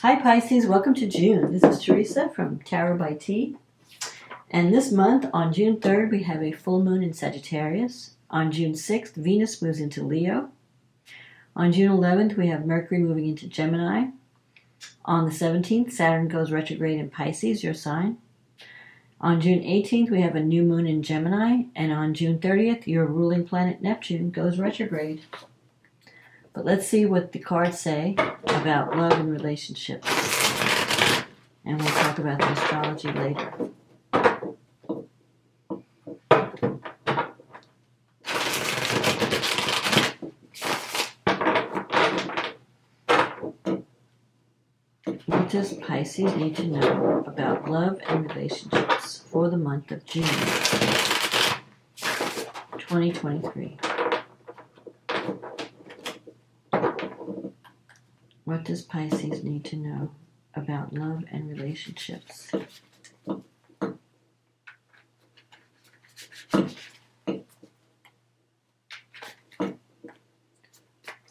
Hi Pisces, welcome to June. This is Teresa from Tarot by T. And this month, on June 3rd, we have a full moon in Sagittarius. On June 6th, Venus moves into Leo. On June 11th, we have Mercury moving into Gemini. On the 17th, Saturn goes retrograde in Pisces, your sign. On June 18th, we have a new moon in Gemini. And on June 30th, your ruling planet Neptune goes retrograde. But let's see what the cards say about love and relationships. And we'll talk about the astrology later. What does Pisces need to know about love and relationships for the month of June 2023? What does Pisces need to know about love and relationships?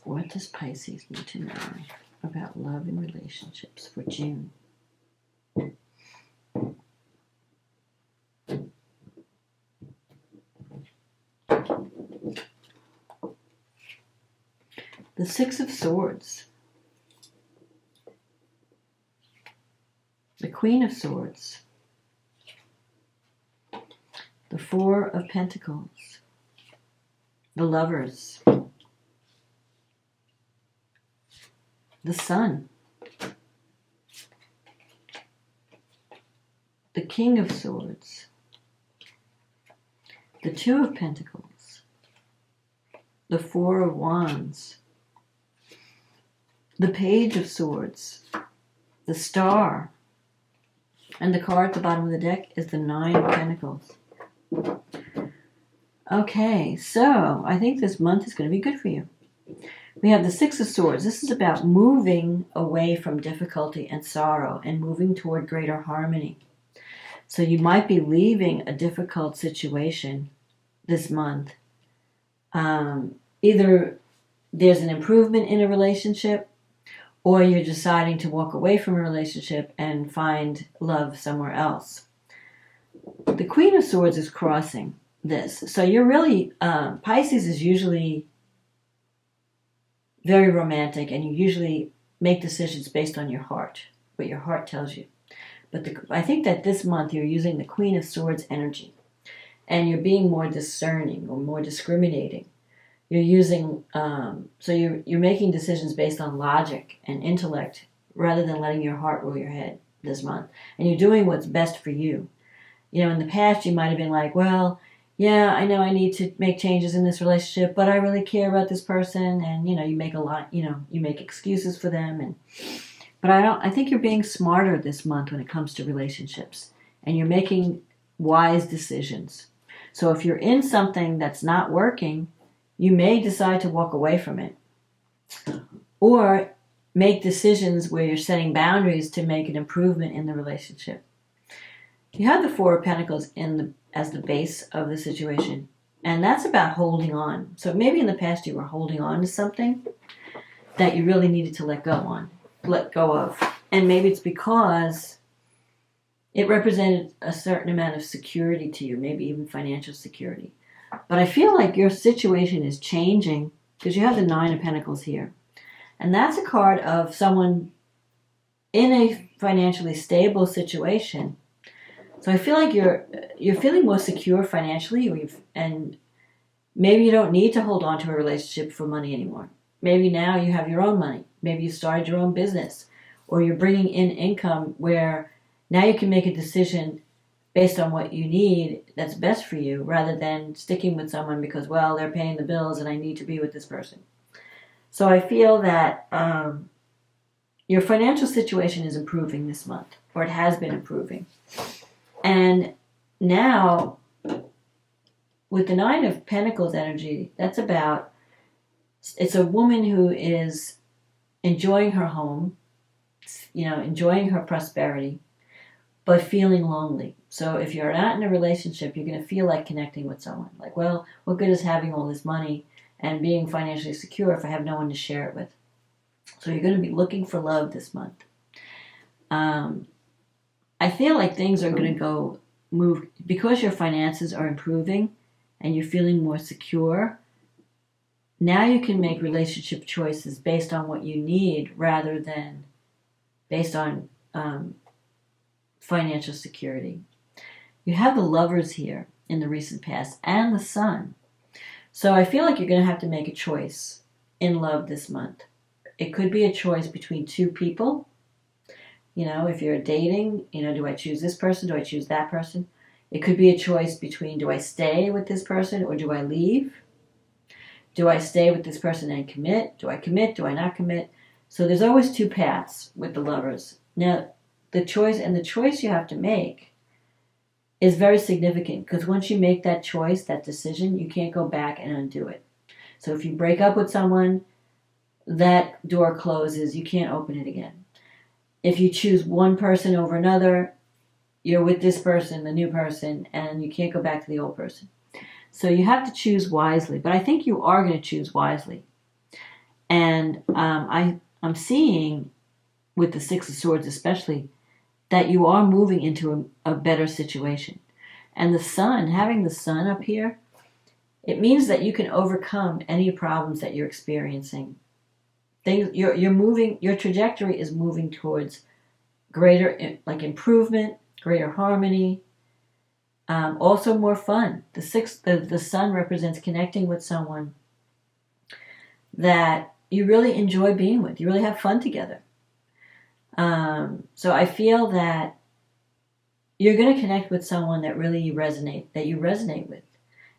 What does Pisces need to know about love and relationships for June? The Six of Swords. The Queen of Swords, the Four of Pentacles, the Lovers, the Sun, the King of Swords, the Two of Pentacles, the Four of Wands, the Page of Swords, the Star, and the card at the bottom of the deck is the Nine of Pentacles. Okay, so I think this month is going to be good for you. We have the Six of Swords. This is about moving away from difficulty and sorrow and moving toward greater harmony. So you might be leaving a difficult situation this month. Either there's an improvement in a relationship, or you're deciding to walk away from a relationship and find love somewhere else. The Queen of Swords is crossing this. So you're really, Pisces is usually very romantic, and you usually make decisions based on your heart, what your heart tells you. But I think that this month you're using the Queen of Swords energy, and you're being more discerning or more discriminating. You're using, so you're making decisions based on logic and intellect rather than letting your heart rule your head this month. And you're doing what's best for you. You know, in the past you might have been like, well, yeah, I know I need to make changes in this relationship, but I really care about this person. And, you know, you make you make excuses for them. But I think you're being smarter this month when it comes to relationships. And you're making wise decisions. So if you're in something that's not working, you may decide to walk away from it, or make decisions where you're setting boundaries to make an improvement in the relationship. You have the Four of Pentacles as the base of the situation, and that's about holding on. So maybe in the past you were holding on to something that you really needed to let go of, and maybe it's because it represented a certain amount of security to you, maybe even financial security. But I feel like your situation is changing because you have the Nine of Pentacles here. And that's a card of someone in a financially stable situation. So I feel like you're feeling more secure financially, and maybe you don't need to hold on to a relationship for money anymore. Maybe now you have your own money. Maybe you started your own business, or you're bringing in income where now you can make a decision based on what you need that's best for you, rather than sticking with someone because, well, they're paying the bills and I need to be with this person. So I feel that your financial situation is improving this month, or it has been improving. And now, with the Nine of Pentacles energy, it's a woman who is enjoying her home, enjoying her prosperity, but feeling lonely. So if you're not in a relationship, you're going to feel like connecting with someone. Like, well, what good is having all this money and being financially secure if I have no one to share it with? So you're going to be looking for love this month. I feel like things are going to move because your finances are improving and you're feeling more secure. Now you can make relationship choices based on what you need rather than based on financial security. You have the Lovers here in the recent past and the Sun. So I feel like you're going to have to make a choice in love this month. It could be a choice between two people. If you're dating, do I choose this person? Do I choose that person? It could be a choice between, do I stay with this person or do I leave? Do I stay with this person and commit? Do I commit? Do I not commit? So there's always two paths with the Lovers. Now, the choice you have to make is very significant because once you make that choice, that decision, you can't go back and undo it. So if you break up with someone, that door closes. You can't open it again. If you choose one person over another, you're with this person, the new person, and you can't go back to the old person. So you have to choose wisely. But I think you are going to choose wisely. And I'm seeing, with the Six of Swords especially, that you are moving into a better situation. And the Sun, having the Sun up here, it means that you can overcome any problems that you're experiencing. You're moving. Your trajectory is moving towards greater improvement, greater harmony, also more fun. The Sun represents connecting with someone that you really enjoy being with. You really have fun together. So I feel that you're going to connect with someone that you resonate with,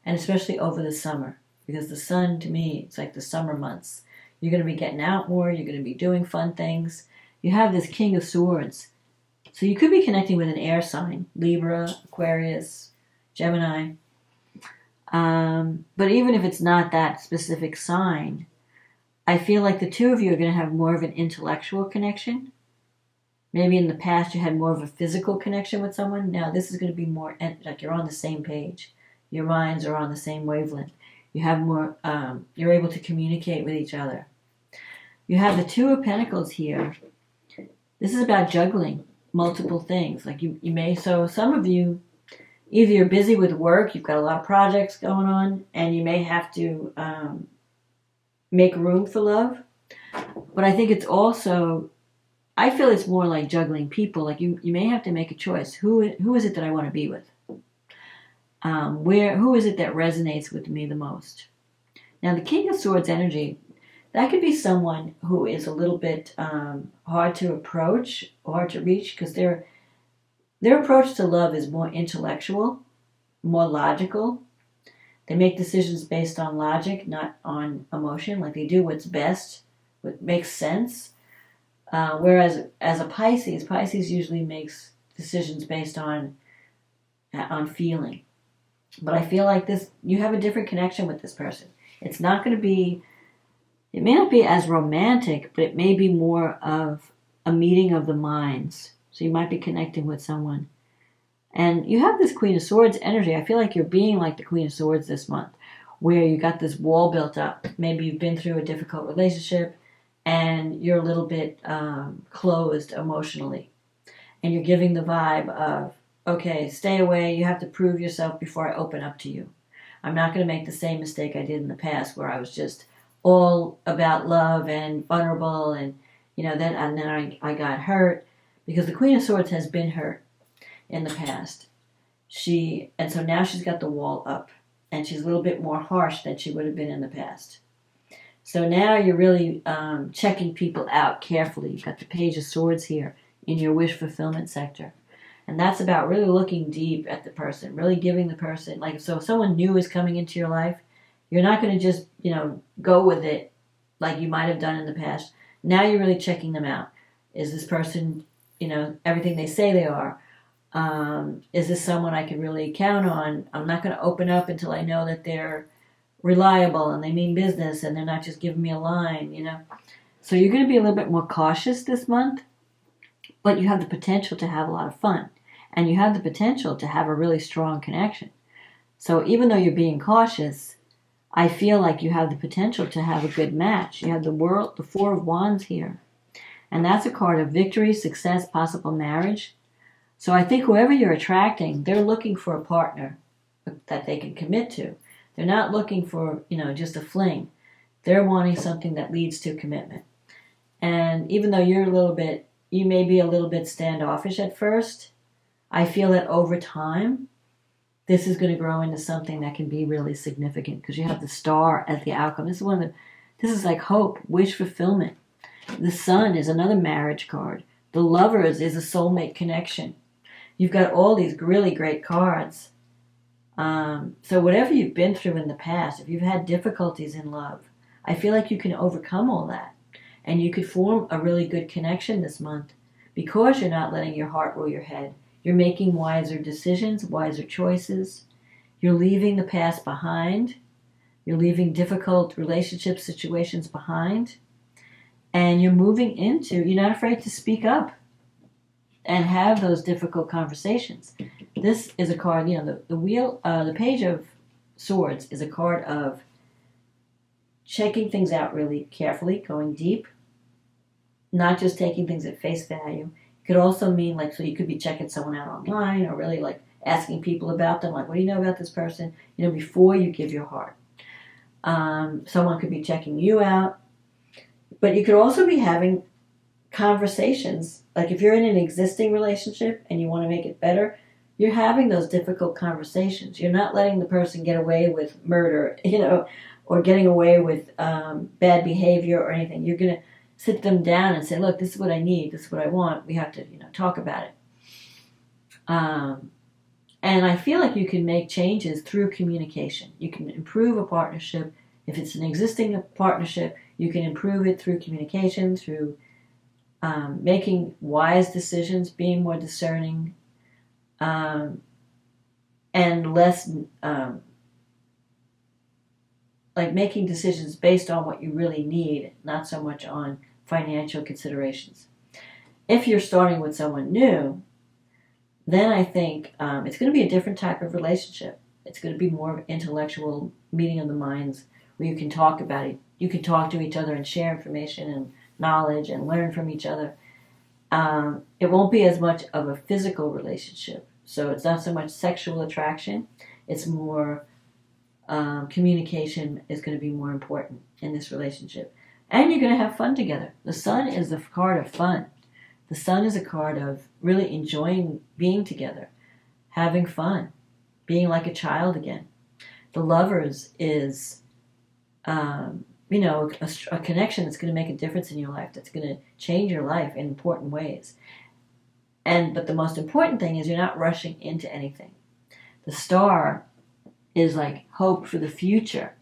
and especially over the summer, because the Sun, to me, it's like the summer months. You're going to be getting out more. You're going to be doing fun things. You have this King of Swords. So you could be connecting with an air sign, Libra, Aquarius, Gemini. But even if it's not that specific sign, I feel like the two of you are going to have more of an intellectual connection. Maybe in the past you had more of a physical connection with someone. Now this is going to be more like you're on the same page. Your minds are on the same wavelength. You have more, you're able to communicate with each other. You have the Two of Pentacles here. This is about juggling multiple things. So some of you, either you're busy with work, you've got a lot of projects going on, and you may have to make room for love. But I think it's also, I feel it's more like juggling people. Like you may have to make a choice. Who is it that I want to be with? Who is it that resonates with me the most? Now, the King of Swords energy, that could be someone who is a little bit hard to approach, hard to reach, because their approach to love is more intellectual, more logical. They make decisions based on logic, not on emotion. Like they do what's best, what makes sense. Whereas as a Pisces usually makes decisions based on feeling. But I feel like you have a different connection with this person. It's not going to be, it may not be as romantic, but it may be more of a meeting of the minds. So you might be connecting with someone. And you have this Queen of Swords energy. I feel like you're being like the Queen of Swords this month, where you got this wall built up. Maybe you've been through a difficult relationship and you're a little bit closed emotionally. And you're giving the vibe of, okay, stay away. You have to prove yourself before I open up to you. I'm not going to make the same mistake I did in the past where I was just all about love and vulnerable and, then I got hurt because the Queen of Swords has been hurt in the past. And so now she's got the wall up and she's a little bit more harsh than she would have been in the past. So now you're really checking people out carefully. You've got the Page of Swords here in your wish fulfillment sector. And that's about really looking deep at the person, really giving the person, so if someone new is coming into your life, you're not going to just, go with it like you might have done in the past. Now you're really checking them out. Is this person, everything they say they are? Is this someone I can really count on? I'm not going to open up until I know that they're reliable and they mean business and they're not just giving me a line, So you're going to be a little bit more cautious this month, but you have the potential to have a lot of fun. And you have the potential to have a really strong connection. So even though you're being cautious, I feel like you have the potential to have a good match. You have the Four of Wands here. And that's a card of victory, success, possible marriage. So I think whoever you're attracting, they're looking for a partner that they can commit to. They're not looking for, just a fling. They're wanting something that leads to commitment. And even though you may be a little bit standoffish at first, I feel that over time, this is going to grow into something that can be really significant because you have the star as the outcome. This is like hope, wish fulfillment. The Sun is another marriage card. The Lovers is a soulmate connection. You've got all these really great cards. So whatever you've been through in the past, if you've had difficulties in love, I feel like you can overcome all that. And you could form a really good connection this month because you're not letting your heart rule your head. You're making wiser decisions, wiser choices. You're leaving the past behind. You're leaving difficult relationship situations behind. And you're you're not afraid to speak up and have those difficult conversations. This is a card, the Page of Swords is a card of checking things out really carefully, going deep, not just taking things at face value. It could also mean, so you could be checking someone out online or really, asking people about them, what do you know about this person, before you give your heart. Someone could be checking you out. But you could also be having conversations. If you're in an existing relationship and you want to make it better, you're having those difficult conversations. You're not letting the person get away with murder, or getting away with bad behavior or anything. You're going to sit them down and say, look, this is what I need. This is what I want. We have to, talk about it. And I feel like you can make changes through communication. You can improve a partnership. If it's an existing partnership, you can improve it through communication, through making wise decisions, being more discerning, and less making decisions based on what you really need, not so much on financial considerations. If you're starting with someone new, then I think it's going to be a different type of relationship. It's going to be more of an intellectual meeting of the minds where you can talk about it. You can talk to each other and share information and knowledge and learn from each other. It won't be as much of a physical relationship. So it's not so much sexual attraction. It's more communication is going to be more important in this relationship. And you're going to have fun together. The Sun is the card of fun. The Sun is a card of really enjoying being together, having fun, being like a child again. The Lovers is, a connection that's going to make a difference in your life, that's going to change your life in important ways. But the most important thing is you're not rushing into anything. The Star is hope for the future,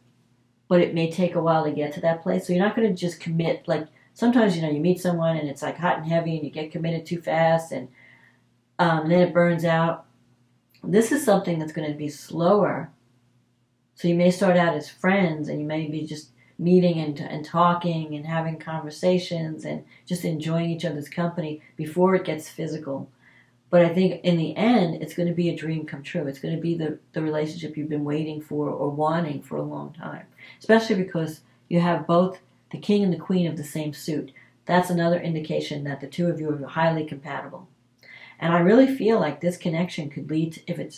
but it may take a while to get to that place. So you're not going to just commit. Sometimes, you meet someone and it's hot and heavy and you get committed too fast and then it burns out. This is something that's going to be slower. So you may start out as friends and you may be just meeting and talking and having conversations and just enjoying each other's company before it gets physical. But I think in the end, it's going to be a dream come true. It's going to be the relationship you've been waiting for or wanting for a long time, especially because you have both the king and the queen of the same suit. That's another indication that the two of you are highly compatible. And I really feel like this connection could lead to,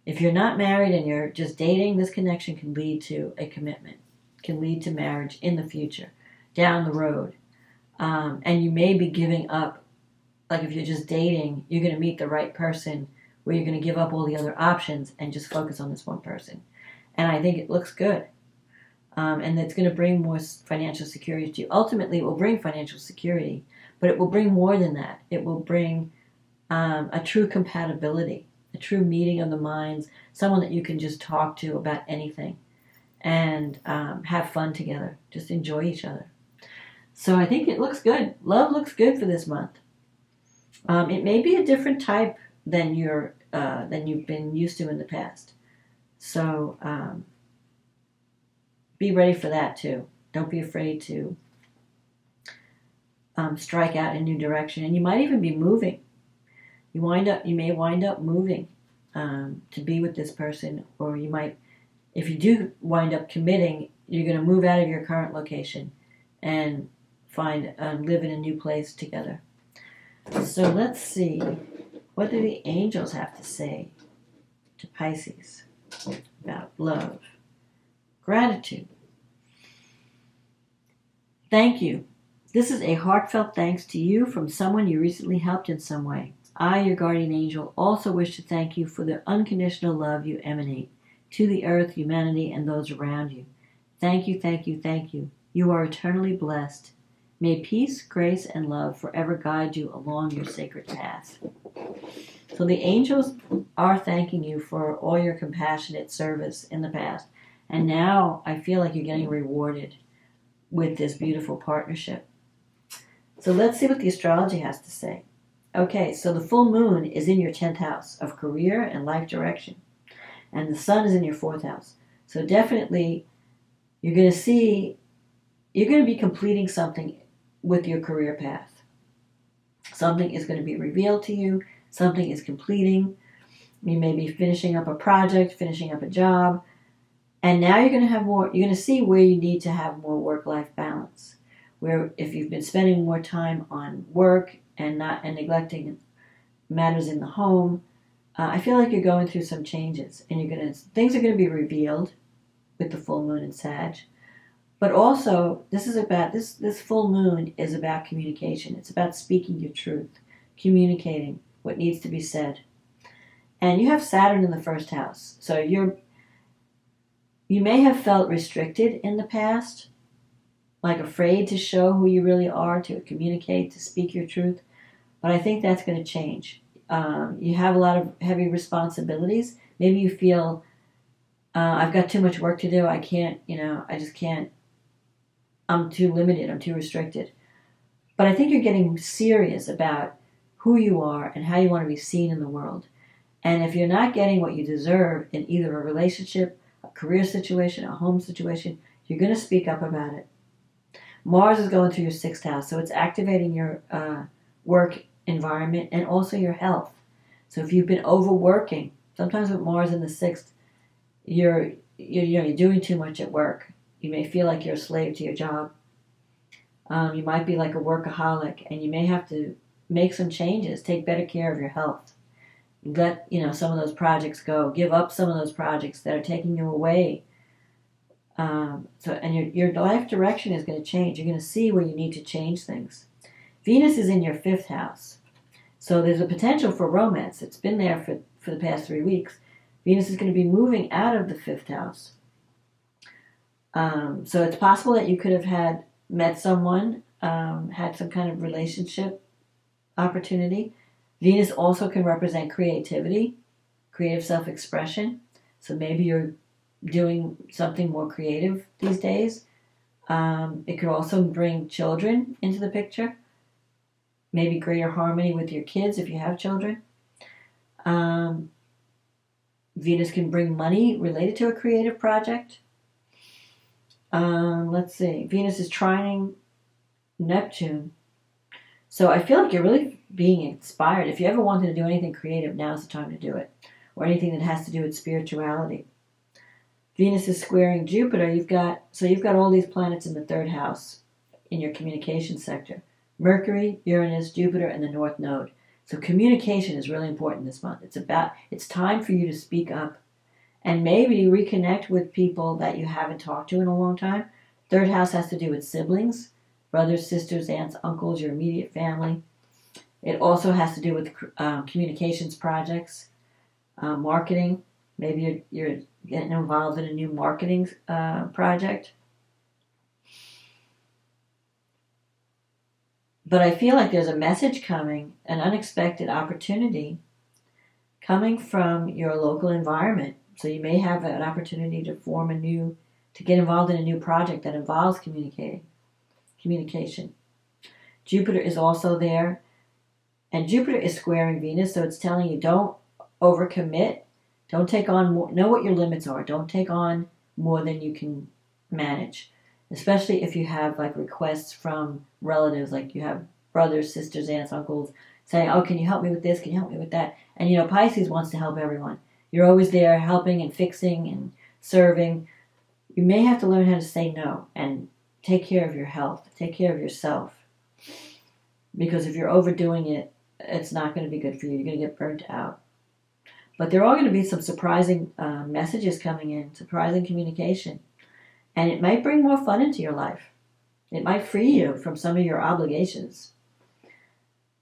if you're not married and you're just dating, this connection can lead to a commitment, can lead to marriage in the future, down the road. And you may be giving up, if you're just dating, you're going to meet the right person where you're going to give up all the other options and just focus on this one person. And I think it looks good. And it's going to bring more financial security to you. Ultimately, it will bring financial security, but it will bring more than that. It will bring a true compatibility, a true meeting of the minds, someone that you can just talk to about anything and have fun together, just enjoy each other. So I think it looks good. Love looks good for this month. It may be a different type than you've been used to in the past. So be ready for that too. Don't be afraid to strike out in a new direction. And you might even be moving. You may wind up moving to be with this person, or you might, if you do wind up committing, you're going to move out of your current location and live in a new place together. So let's see, what do the angels have to say to Pisces about love? Gratitude. Thank you. This is a heartfelt thanks to you from someone you recently helped in some way. I, your guardian angel, also wish to thank you for the unconditional love you emanate to the earth, humanity, and those around you. Thank you, thank you, thank you. You are eternally blessed. May peace, grace, and love forever guide you along your sacred path. So the angels are thanking you for all your compassionate service in the past. And now I feel like you're getting rewarded with this beautiful partnership. So let's see what the astrology has to say. Okay, so the full moon is in your 10th house of career and life direction. And the sun is in your 4th house. So definitely you're going to be completing something with your career path. Something is going to be revealed to you. Something is completing. You may be finishing up a project, finishing up a job. And now you're going to see where you need to have more work-life balance. Where if you've been spending more time on work and neglecting matters in the home, I feel like you're going through some changes, and things are going to be revealed with the full moon in Sag. But also, this full moon is about communication. It's about speaking your truth, communicating what needs to be said. And you have Saturn in the 1st house, so you may have felt restricted in the past, like afraid to show who you really are, to communicate, to speak your truth. But I think that's going to change. You have a lot of heavy responsibilities. Maybe you feel, I've got too much work to do. I just can't. I'm too limited. I'm too restricted. But I think you're getting serious about who you are and how you want to be seen in the world. And if you're not getting what you deserve in either a relationship, a career situation, a home situation, you're going to speak up about it. Mars is going through your 6th house, so it's activating your work environment and also your health. So if you've been overworking, sometimes with Mars in the 6th, you're doing too much at work. You may feel like you're a slave to your job. You might be like a workaholic, and you may have to make some changes, take better care of your health. Let some of those projects go. Give up some of those projects that are taking you away. And your life direction is going to change. You're going to see where you need to change things. Venus is in your 5th house. So there's a potential for romance. It's been there for the past 3 weeks. Venus is going to be moving out of the 5th house. So it's possible that you could have met someone, had some kind of relationship opportunity. Venus also can represent creativity, creative self-expression. So maybe you're doing something more creative these days. It could also bring children into the picture. Maybe greater harmony with your kids if you have children. Venus can bring money related to a creative project. Let's see. Venus is trining Neptune. So I feel like you're really being inspired. If you ever wanted to do anything creative, now's the time to do it. Or anything that has to do with spirituality. Venus is squaring Jupiter. You've got all these planets in the 3rd house in your communication sector. Mercury, Uranus, Jupiter, and the North Node. So communication is really important this month. It's time for you to speak up and maybe reconnect with people that you haven't talked to in a long time. 3rd house has to do with siblings, brothers, sisters, aunts, uncles, your immediate family. It also has to do with communications projects, marketing. Maybe you're getting involved in a new marketing project. But I feel like there's a message coming, an unexpected opportunity coming from your local environment. So you may have an opportunity to get involved in a new project that involves communication. Jupiter is also there, and Jupiter is squaring Venus, so it's telling you don't overcommit, don't take on more, know what your limits are, don't take on more than you can manage, especially if you have like requests from relatives, like you have brothers, sisters, aunts, uncles, saying, oh, can you help me with this, can you help me with that? And Pisces wants to help everyone. You're always there helping and fixing and serving. You may have to learn how to say no and take care of your health, take care of yourself. Because if you're overdoing it, it's not going to be good for you. You're going to get burnt out. But there are going to be some surprising messages coming in, surprising communication. And it might bring more fun into your life. It might free you from some of your obligations.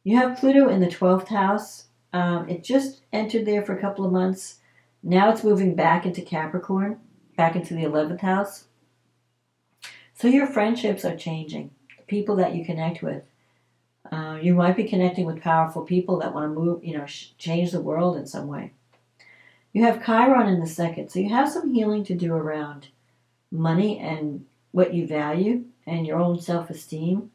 You have Pluto in the 12th house. It just entered there for a couple of months. Now it's moving back into Capricorn, back into the 11th house. So your friendships are changing. The people that you connect with. You might be connecting with powerful people that want to move, change the world in some way. You have Chiron in the 2nd, so you have some healing to do around money and what you value and your own self-esteem.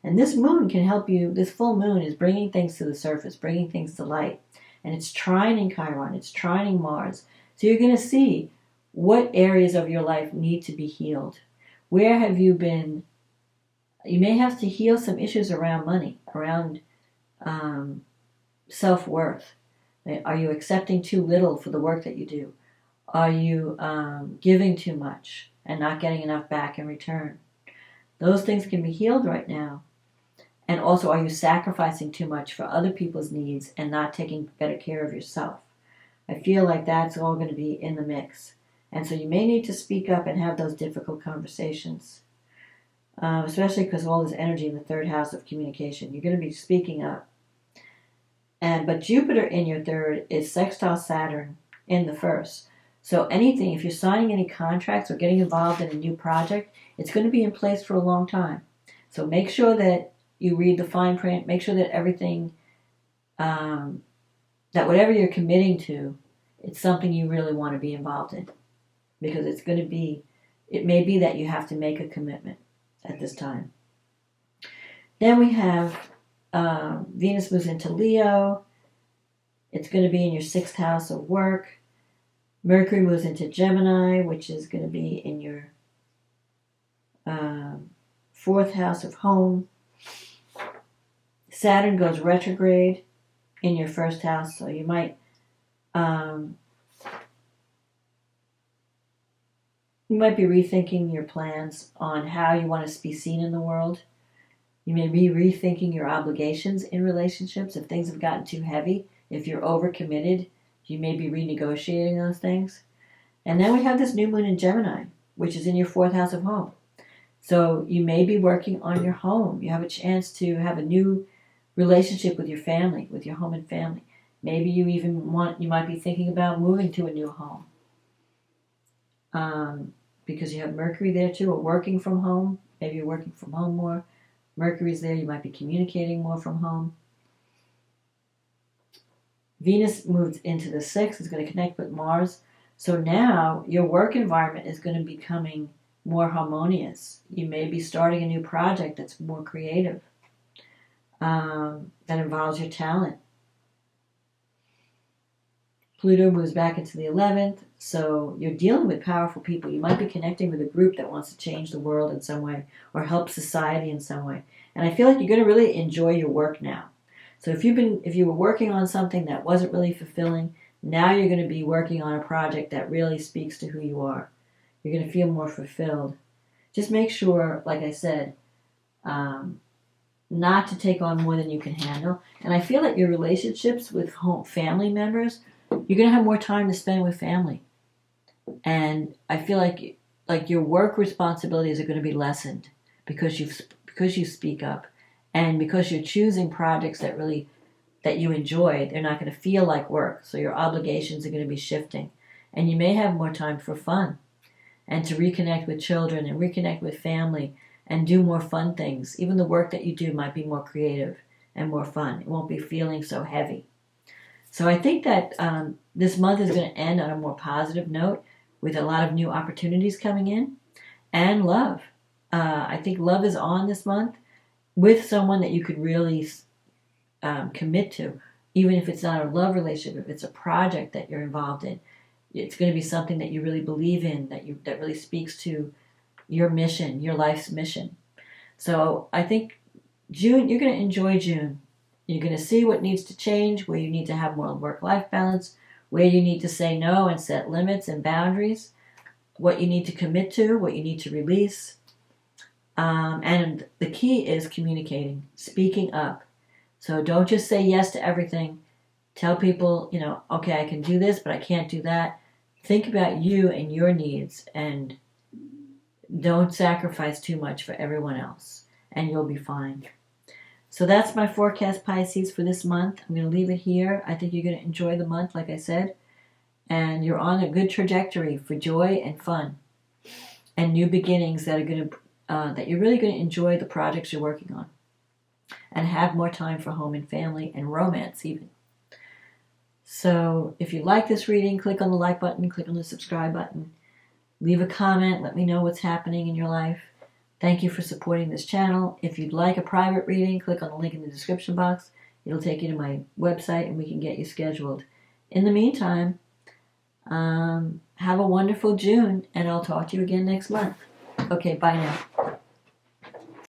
And this moon can help you. This full moon is bringing things to the surface, bringing things to light. And it's trining Chiron, it's trining Mars. So you're going to see what areas of your life need to be healed. Where have you been? You may have to heal some issues around money, around self-worth. Are you accepting too little for the work that you do? Are you giving too much and not getting enough back in return? Those things can be healed right now. And also, are you sacrificing too much for other people's needs and not taking better care of yourself? I feel like that's all going to be in the mix. And so you may need to speak up and have those difficult conversations. Especially because of all this energy in the 3rd house of communication. You're going to be speaking up. But Jupiter in your 3rd is sextile Saturn in the 1st. So anything, if you're signing any contracts or getting involved in a new project, it's going to be in place for a long time. So make sure that you read the fine print. Make sure that everything, that whatever you're committing to, it's something you really want to be involved in. Because it may be that you have to make a commitment at this time. Then we have Venus moves into Leo. It's going to be in your 6th house of work. Mercury moves into Gemini, which is going to be in your 4th house of home. Saturn goes retrograde in your 1st house, so you might be rethinking your plans on how you want to be seen in the world. You may be rethinking your obligations in relationships. If things have gotten too heavy, if you're overcommitted, you may be renegotiating those things. And then we have this new moon in Gemini, which is in your 4th house of home. So you may be working on your home. You have a chance to have a new relationship with your family, with your home and family. Maybe you might be thinking about moving to a new home. Because you have Mercury there too, or working from home. Maybe you're working from home more. Mercury's there, you might be communicating more from home. Venus moves into the 6th, is going to connect with Mars. So now your work environment is going to be becoming more harmonious. You may be starting a new project that's more creative, that involves your talent. Pluto moves back into the 11th, so you're dealing with powerful people. You might be connecting with a group that wants to change the world in some way or help society in some way. And I feel like you're going to really enjoy your work now. So if you were working on something that wasn't really fulfilling, now you're going to be working on a project that really speaks to who you are. You're going to feel more fulfilled. Just make sure, like I said, not to take on more than you can handle. And I feel like your relationships with family members, you're going to have more time to spend with family. And I feel like your work responsibilities are going to be lessened because you speak up. And because you're choosing projects that you enjoy, they're not going to feel like work. So your obligations are going to be shifting. And you may have more time for fun and to reconnect with children and reconnect with family and do more fun things. Even the work that you do might be more creative and more fun. It won't be feeling so heavy. So I think that this month is going to end on a more positive note with a lot of new opportunities coming in and love. I think love is on this month with someone that you could really commit to, even if it's not a love relationship, if it's a project that you're involved in. It's going to be something that you really believe in, that really speaks to your mission, your life's mission. So I think June, you're going to enjoy June. You're going to see what needs to change, where you need to have more work-life balance, where you need to say no and set limits and boundaries, what you need to commit to, what you need to release. And the key is communicating, speaking up. So don't just say yes to everything. Tell people, okay, I can do this, but I can't do that. Think about you and your needs, and don't sacrifice too much for everyone else, and you'll be fine. So that's my forecast, Pisces, for this month. I'm going to leave it here. I think you're going to enjoy the month, like I said, and you're on a good trajectory for joy and fun and new beginnings that are going to that you're really going to enjoy the projects you're working on and have more time for home and family and romance even. So if you like this reading, click on the like button, click on the subscribe button, leave a comment, let me know what's happening in your life. Thank you for supporting this channel. If you'd like a private reading, click on the link in the description box. It'll take you to my website and we can get you scheduled. In the meantime, have a wonderful June, and I'll talk to you again next month. Okay, bye now.